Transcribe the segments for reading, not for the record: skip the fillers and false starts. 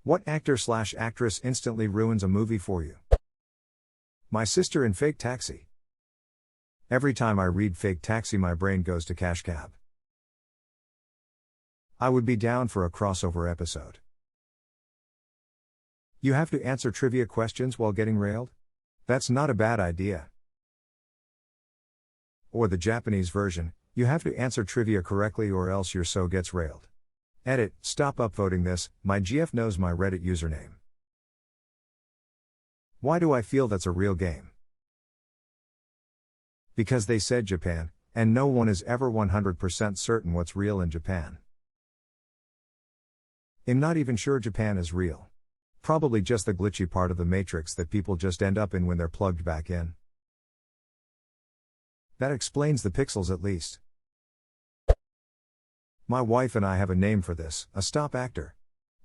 What actor/actress instantly ruins a movie for you? My sister in Fake Taxi. Every time I read Fake Taxi, my brain goes to Cash Cab. I would be down for a crossover episode. You have to answer trivia questions while getting railed? That's not a bad idea. Or the Japanese version, you have to answer trivia correctly or else your so gets railed. Edit, stop upvoting this, my GF knows my Reddit username. Why do I feel that's a real game? Because they said Japan, and no one is ever 100% certain what's real in Japan. I'm not even sure Japan is real. Probably just the glitchy part of the matrix that people just end up in when they're plugged back in. That explains the pixels at least. My wife and I have a name for this, a stop actor.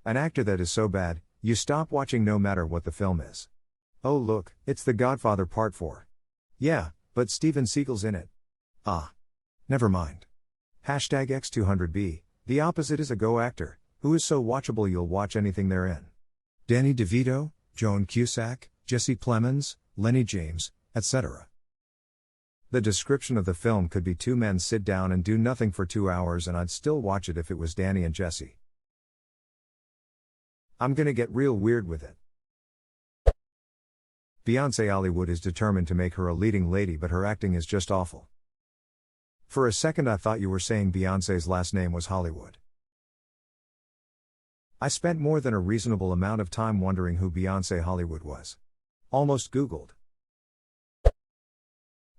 An actor that is so bad, you stop watching no matter what the film is. Oh look, it's The Godfather Part 4. Yeah, but Steven Seagal's in it. Ah. Never mind. Hashtag X200B, the opposite is a go actor, who is so watchable you'll watch anything they're in. Danny DeVito, Joan Cusack, Jesse Plemons, Lenny James, etc. The description of the film could be two men sit down and do nothing for 2 hours and I'd still watch it if it was Danny and Jesse. I'm gonna get real weird with it. Beyonce Hollywood is determined to make her a leading lady, but her acting is just awful. For a second I thought you were saying Beyonce's last name was Hollywood. I spent more than a reasonable amount of time wondering who Beyonce Hollywood was. Almost Googled.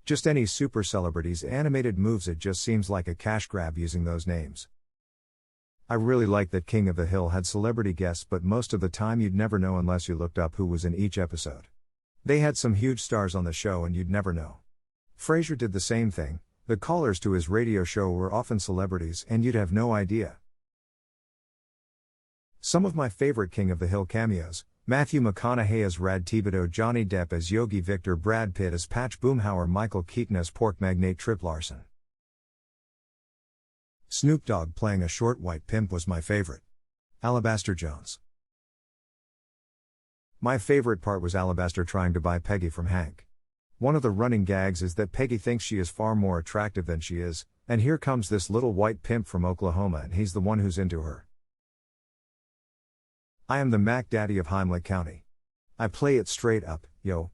Just any super celebrities' animated moves, it just seems like a cash grab using those names. I really like that King of the Hill had celebrity guests, but most of the time you'd never know unless you looked up who was in each episode. They had some huge stars on the show and you'd never know. Frasier did the same thing, the callers to his radio show were often celebrities and you'd have no idea. Some of my favorite King of the Hill cameos: Matthew McConaughey as Rad Thibodeau, Johnny Depp as Yogi Victor, Brad Pitt as Patch Boomhauer, Michael Keaton as pork magnate Trip Larson. Snoop Dogg playing a short white pimp was my favorite. Alabaster Jones. My favorite part was Alabaster trying to buy Peggy from Hank. One of the running gags is that Peggy thinks she is far more attractive than she is, and here comes this little white pimp from Oklahoma and he's the one who's into her. I am the Mac Daddy of Heimlich County. I play it straight up, yo.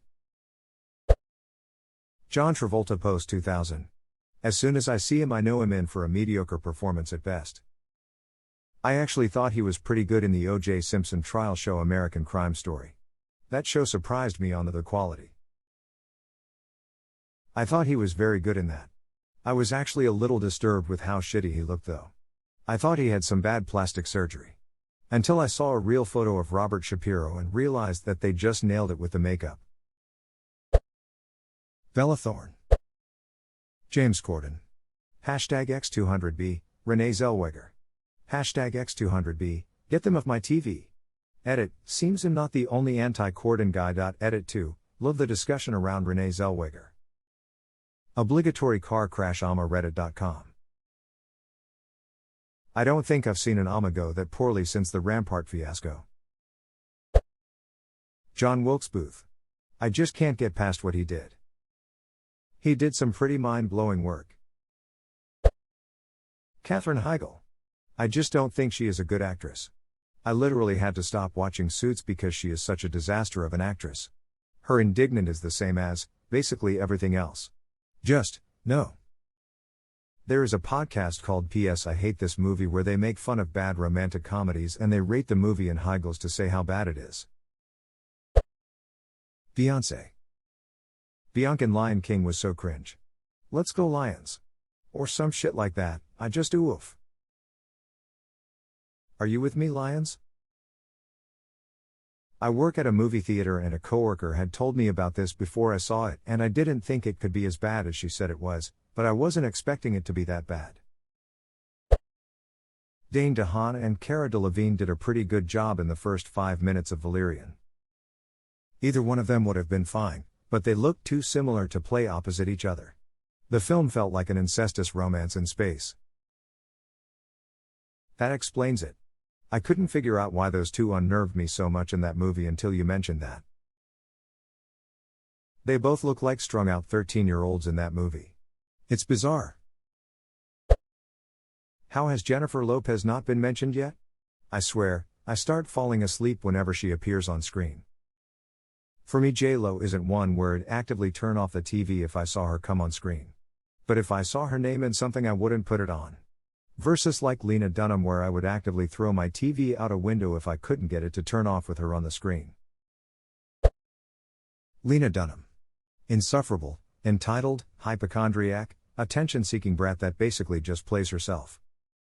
John Travolta post 2000. As soon as I see him I know I'm in for a mediocre performance at best. I actually thought he was pretty good in the O.J. Simpson trial show American Crime Story. That show surprised me on the quality. I thought he was very good in that. I was actually a little disturbed with how shitty he looked though. I thought he had some bad plastic surgery. Until I saw a real photo of Robert Shapiro and realized that they just nailed it with the makeup. Bella Thorne. James Corden. Hashtag X200B, Renee Zellweger. Hashtag X200B, get them off my TV. Edit, seems I'm not the only anti-Corden guy. Edit 2, love the discussion around Renee Zellweger. Obligatory car crash Reddit.com. I don't think I've seen an Alma go that poorly since the Rampart fiasco. John Wilkes Booth. I just can't get past what he did. He did some pretty mind-blowing work. Katherine Heigl. I just don't think she is a good actress. I literally had to stop watching Suits because she is such a disaster of an actress. Her indignant is the same as, basically everything else. Just, no. There is a podcast called P.S. I Hate This Movie where they make fun of bad romantic comedies and they rate the movie in Heigl's to say how bad it is. Beyoncé. Bianca in Lion King was so cringe. Let's go Lions. Or some shit like that, I just oof. Are you with me, Lions? I work at a movie theater and a coworker had told me about this before I saw it and I didn't think it could be as bad as she said it was, but I wasn't expecting it to be that bad. Dane DeHaan and Cara Delevingne did a pretty good job in the first 5 minutes of Valerian. Either one of them would have been fine, but they looked too similar to play opposite each other. The film felt like an incestuous romance in space. That explains it. I couldn't figure out why those two unnerved me so much in that movie until you mentioned that. They both look like strung out 13-year-olds in that movie. It's bizarre. How has Jennifer Lopez not been mentioned yet? I swear, I start falling asleep whenever she appears on screen. For me, J-Lo isn't one where I'd actively turn off the TV if I saw her come on screen. But if I saw her name in something, I wouldn't put it on. Versus like Lena Dunham, where I would actively throw my TV out a window if I couldn't get it to turn off with her on the screen. Lena Dunham. Insufferable, entitled, hypochondriac, attention-seeking brat that basically just plays herself.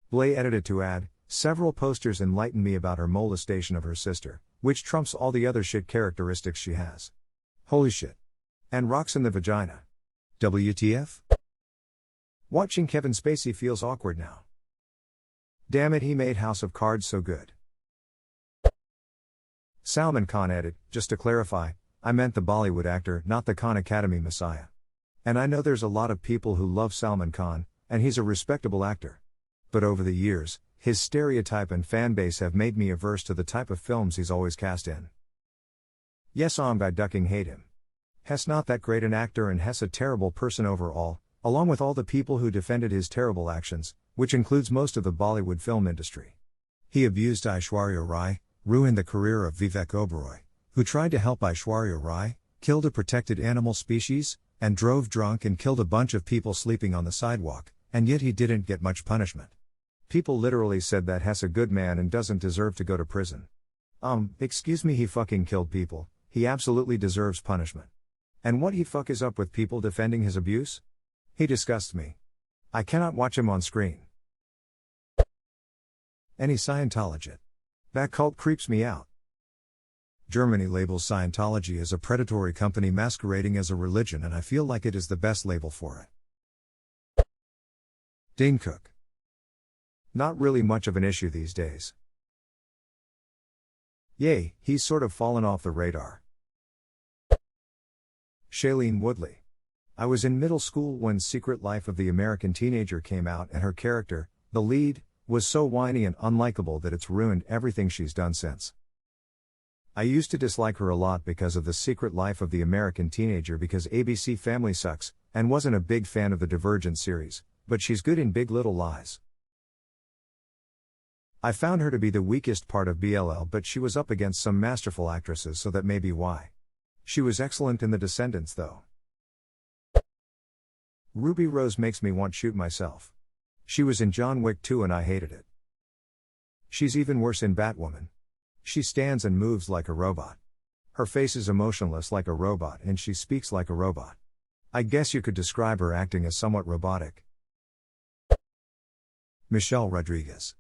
Blay edited to add, several posters enlightened me about her molestation of her sister, which trumps all the other shit characteristics she has. Holy shit. And rocks in the vagina. WTF? Watching Kevin Spacey feels awkward now. Damn it, he made House of Cards so good. Salman Khan added, just to clarify, I meant the Bollywood actor, not the Khan Academy messiah. And I know there's a lot of people who love Salman Khan, and he's a respectable actor. But over the years, his stereotype and fanbase have made me averse to the type of films he's always cast in. Yes, I'm by ducking hate him. Hess not that great an actor and Hess a terrible person overall, along with all the people who defended his terrible actions, which includes most of the Bollywood film industry. He abused Aishwarya Rai, ruined the career of Vivek Oberoi, who tried to help Aishwarya Rai, killed a protected animal species, and drove drunk and killed a bunch of people sleeping on the sidewalk, and yet he didn't get much punishment. People literally said that Hess a good man and doesn't deserve to go to prison. Excuse me, he fucking killed people, he absolutely deserves punishment. And what he fuck is up with people defending his abuse? He disgusts me. I cannot watch him on screen. Any Scientologist. That cult creeps me out. Germany labels Scientology as a predatory company masquerading as a religion, and I feel like it is the best label for it. Dane Cook. Not really much of an issue these days. Yay, he's sort of fallen off the radar. Shailene Woodley. I was in middle school when Secret Life of the American Teenager came out, and her character, the lead, was so whiny and unlikable that it's ruined everything she's done since. I used to dislike her a lot because of The Secret Life of the American Teenager because ABC Family sucks, and wasn't a big fan of the Divergent series, but she's good in Big Little Lies. I found her to be the weakest part of BLL, but she was up against some masterful actresses, so that may be why. She was excellent in The Descendants though. Ruby Rose makes me want to shoot myself. She was in John Wick 2 and I hated it. She's even worse in Batwoman. She stands and moves like a robot. Her face is emotionless like a robot and she speaks like a robot. I guess you could describe her acting as somewhat robotic. Michelle Rodriguez.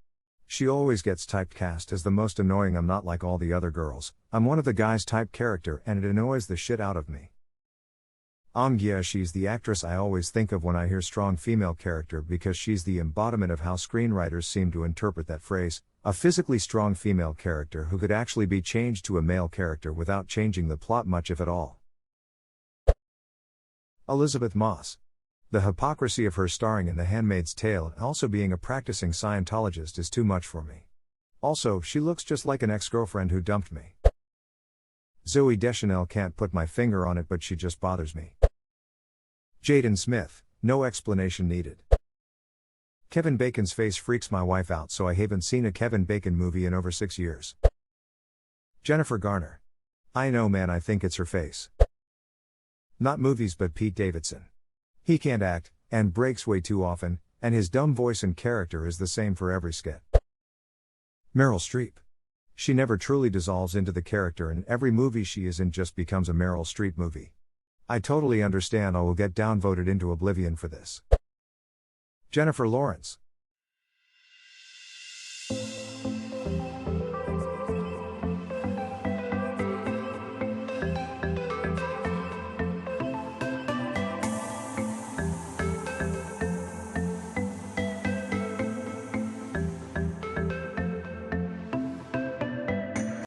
She always gets typecast as the most annoying. I'm not like all the other girls, I'm one of the guys type character and it annoys the shit out of me. Yeah, she's the actress I always think of when I hear strong female character because she's the embodiment of how screenwriters seem to interpret that phrase, a physically strong female character who could actually be changed to a male character without changing the plot much if at all. Elizabeth Moss. The hypocrisy of her starring in The Handmaid's Tale and also being a practicing Scientologist is too much for me. Also, she looks just like an ex-girlfriend who dumped me. Zooey Deschanel, can't put my finger on it but she just bothers me. Jaden Smith, no explanation needed. Kevin Bacon's face freaks my wife out, so I haven't seen a Kevin Bacon movie in over 6 years. Jennifer Garner. I know man, I think it's her face. Not movies but Pete Davidson. He can't act, and breaks way too often, and his dumb voice and character is the same for every skit. Meryl Streep. She never truly dissolves into the character and every movie she is in just becomes a Meryl Streep movie. I totally understand I will get downvoted into oblivion for this. Jennifer Lawrence.